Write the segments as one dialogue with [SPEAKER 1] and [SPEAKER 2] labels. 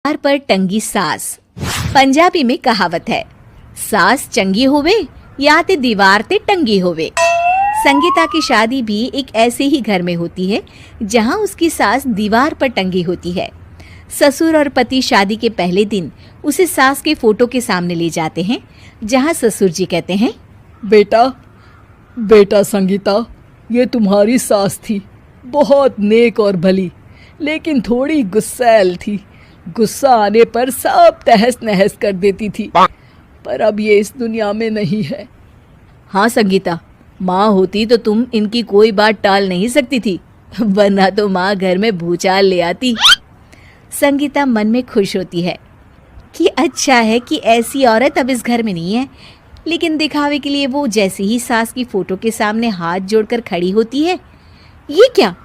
[SPEAKER 1] दीवार पर टंगी सास। पंजाबी में कहावत है, सास चंगी होवे या ते दीवार ते टंगी होवे। संगीता की शादी भी एक ऐसे ही घर में होती है जहां उसकी सास दीवार पर टंगी होती है। ससुर और पति शादी के पहले दिन उसे सास के फोटो के सामने ले जाते हैं, जहां ससुर जी कहते हैं,
[SPEAKER 2] बेटा संगीता, ये तुम्हारी सास थी, बहुत नेक और भली, लेकिन थोड़ी गुस्सैल थी। गुस्सा आने पर सब तहस नहस कर देती थी, पर अब ये इस दुनिया में नहीं है।
[SPEAKER 1] हाँ संगीता, माँ होती तो तुम इनकी कोई बात टाल नहीं सकती थी, वरना तो माँ घर में भूचाल ले आती। संगीता मन में खुश होती है कि अच्छा है कि ऐसी औरत अब इस घर में नहीं है, लेकिन दिखावे के लिए वो जैसे ही सास की फोटो के सामने हाथ जोड़कर खड़ी होती है, ये क्या?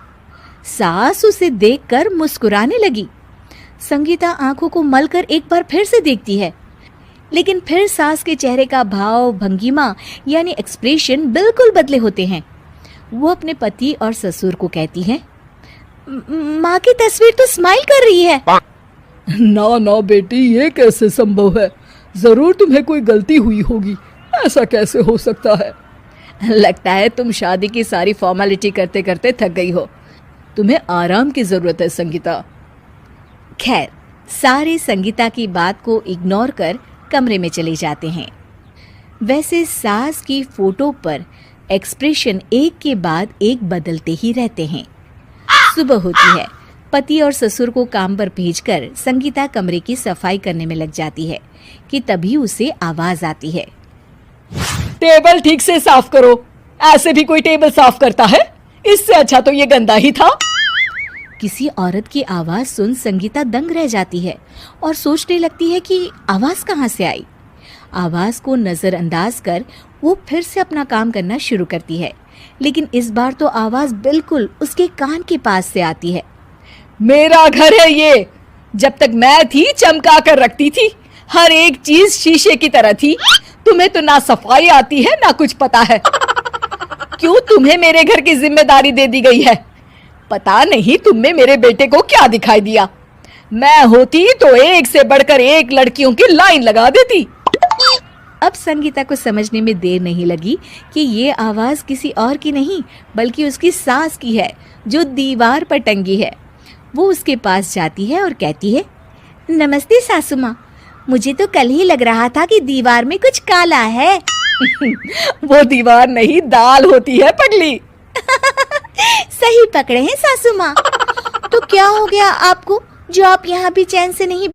[SPEAKER 1] सास उसे देखकर मुस्कुराने लगी। संगीता आंखों को मलकर एक बार फिर से देखती है, लेकिन फिर सास के चेहरे का भाव, भंगिमा यानी एक्सप्रेशन बिल्कुल बदले होते हैं। वो अपने पति और ससुर को कहती है, माँ की तस्वीर तो स्माइल कर रही है।
[SPEAKER 2] ना बेटी, ये कैसे संभव है? जरूर तुम्हें कोई गलती हुई होगी, ऐसा कैसे हो सकता है?
[SPEAKER 1] लगता है तुम शादी की सारी फॉर्मेलिटी करते करते थक गई हो, तुम्हें आराम की जरूरत है संगीता। खैर, सारे संगीता की बात को इग्नोर कर कमरे में चले जाते हैं। वैसे सास की फोटो पर एक्सप्रेशन एक के बाद एक बदलते ही रहते हैं। सुबह होती है, पति और ससुर को काम पर भेजकर संगीता कमरे की सफाई करने में लग जाती है कि तभी उसे आवाज आती है,
[SPEAKER 2] टेबल ठीक से साफ करो। ऐसे भी कोई टेबल साफ करता है? इससे अच्छा तो ये गंदा ही था।
[SPEAKER 1] किसी औरत की आवाज सुन संगीता दंग रह जाती है और सोचने लगती है कि आवाज कहाँ से आई। आवाज को नजरअंदाज कर वो फिर से अपना काम करना शुरू करती है, लेकिन इस बार तो आवाज बिल्कुल उसके कान के पास से आती है।
[SPEAKER 2] मेरा घर है ये, जब तक मैं थी चमका कर रखती थी, हर एक चीज शीशे की तरह थी। तुम्हें तो ना सफाई आती है ना कुछ पता है। क्यों तुम्हें मेरे घर की जिम्मेदारी दे दी गई है? पता नहीं तुम में मेरे बेटे को क्या दिखाई दिया। मैं होती तो एक से बढ़कर एक लड़कियों की लाइन लगा देती।
[SPEAKER 1] अब संगीता को समझने में देर नहीं लगी कि ये आवाज किसी और की नहीं बल्कि उसकी सास की है, जो दीवार पर टंगी है। वो उसके पास जाती है और कहती है, नमस्ते सासू माँ, मुझे तो कल ही लग रहा था कि दीवार में कुछ काला है।
[SPEAKER 2] वो दीवार नहीं, दाल होती है पगली।
[SPEAKER 1] सही पकड़े हैं सासू माँ। तो क्या हो गया आपको जो आप यहाँ भी चैन से नहीं